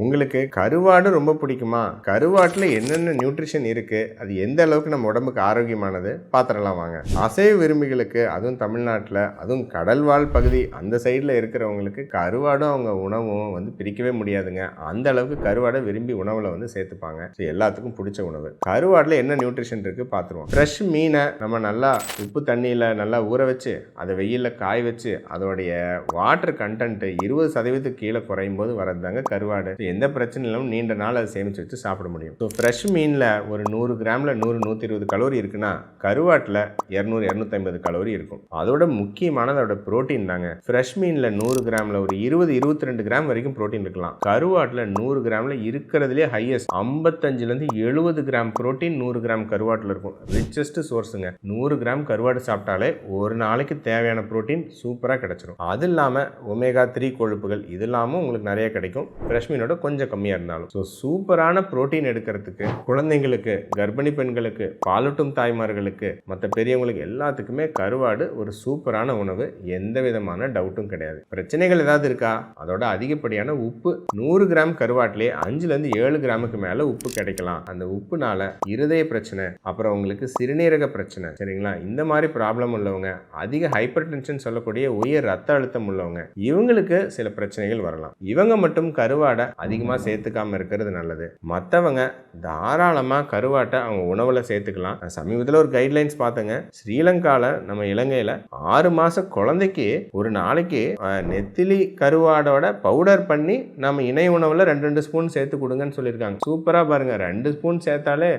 உங்களுக்கு கருவாடு ரொம்ப பிடிக்குமா? கருவாட்டில் என்னென்ன நியூட்ரிஷன் இருக்குது, அது எந்த அளவுக்கு நம்ம உடம்புக்கு ஆரோக்கியமானது பார்த்துடலாம் வாங்க. அசைவ விரும்பிகளுக்கு, அதுவும் தமிழ்நாட்டில், அதுவும் கடல்வாழ் பகுதி அந்த சைடில் இருக்கிறவங்களுக்கு கருவாடும் அவங்க உணவும் வந்து பிரிக்கவே முடியாதுங்க. அந்த அளவுக்கு கருவாடை விரும்பி உணவில் வந்து சேர்த்துப்பாங்க. ஸோ எல்லாத்துக்கும் பிடிச்ச உணவு. கருவாட்டில் என்ன நியூட்ரிஷன் இருக்குது பார்த்துருவோம். ஃப்ரெஷ் மீனை நம்ம நல்லா உப்பு தண்ணியில் நல்லா ஊற வச்சு அதை வெயிலில் காய வச்சு அதோடைய வாட்டர் கண்டென்ட்டு 20% கீழே குறையும் போது வரதுதாங்க கருவாடு. எந்த பிரச்சனை இல்லாமல் நீண்ட நாள் அதை சேமித்து வச்சு சாப்பிட முடியும். ஸோ ஃப்ரெஷ் மீனில் ஒரு 100 கிராமில் 100-120 கலோரி இருக்குன்னா கருவாட்டில் 200-250 கலோரி இருக்கும். அதோட முக்கியமானது அதோட புரோட்டீன் தாங்க. ஃப்ரெஷ் மீனில் 100 கிராமில் ஒரு 20-22 கிராம் வரைக்கும் புரோட்டீன் இருக்கலாம். கருவாட்டில் 100 கிராமில் இருக்கிறதுலே ஹையஸ்ட் 55-70 கிராம் புரோட்டீன் 100 கிராம் கருவாட்டில் இருக்கும். ரிச்சஸ்ட் சோர்ஸுங்க. 100 கிராம் கருவாடு சாப்பிட்டாலே ஒரு நாளைக்கு தேவையான புரோட்டீன் சூப்பராக கிடைச்சிரும். அது இல்லாமல் ஒமேகா 3 கொழுப்புகள் இது இல்லாமல் உங்களுக்கு நிறைய கிடைக்கும். ஃப்ரெஷ் மீனோட கொஞ்சம் கம்மியாக இருந்தாலும். ஸோ சூப்பரான புரோட்டீன் எடுக்கிறதுக்கு குழந்தைங்களுக்கு, கர்ப்பிணி பெண்களுக்கு, பாலூட்டும் தாய்மார்களுக்கு, மற்ற பெரியவங்களுக்கு எல்லாத்துக்குமே கருவாடு ஒரு சூப்பரான உணவு. எந்த விதமான டவுட்டும் கிடையாது. பிரச்சனைகள் ஏதாவது இருக்கா? அதோட அதிகப்படியான உப்பு 100 கிராம் கருவாட்டிலே 5-7 கிராமுக்கு மேலே உப்பு கிடைக்கலாம். அந்த உப்புனால இருதய பிரச்சனை, அப்புறம் உங்களுக்கு சிறுநீரக பிரச்சனை, சரிங்களா? இந்த மாதிரி ப்ராப்ளம் உள்ளவங்க, அதிக ஹைப்பர் டென்ஷன் சொல்லக்கூடிய உயர் ரத்த அழுத்தம் உள்ளவங்க, இவங்களுக்கு சில பிரச்சனைகள் வரலாம். இவங்க மட்டும் கருவாடை அதிகமாக சேர்த்துக்காம இருக்கிறது நல்லது. மற்றவங்க தாராளமாக கருவாட்டை அவங்க உணவில் சேர்த்துக்கலாம். சமீபத்தில் ஒரு கைட்லைன்ஸ் பார்த்தேங்க. ஸ்ரீலங்காவில், நம்ம இலங்கையில் 6 மாத குழந்தைக்கு ஒரு நாளைக்கு நெத்திலி கருவாடோட பவுடர் பண்ணி நம்ம இணை உணவில் 2 ஸ்பூன் சேர்த்து கொடுங்கன்னு சொல்லியிருக்காங்க. சூப்பராக பாருங்கள். 2 ஸ்பூன் சேர்த்தாலே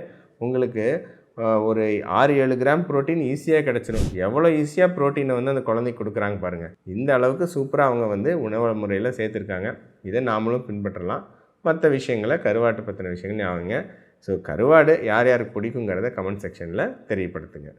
உங்களுக்கு ஒரு 6-7 கிராம் புரோட்டீன் ஈஸியாக கிடச்சிடும். எவ்வளோ ஈஸியாக புரோட்டீனை வந்து அந்த குழந்தைக்கு கொடுக்குறாங்க பாருங்கள். இந்த அளவுக்கு சூப்பராக அவங்க வந்து உணவு முறையில் சேர்த்துருக்காங்க. இதை நாமளும் பின்பற்றலாம். மற்ற விஷயங்களை, கருவாட்டை பற்றின விஷயங்கள் ஞாபகங்க. ஸோ கருவாடு யார் யாருக்கு பிடிக்குங்கிறத கமெண்ட் செக்ஷனில் தெரியப்படுத்துங்க.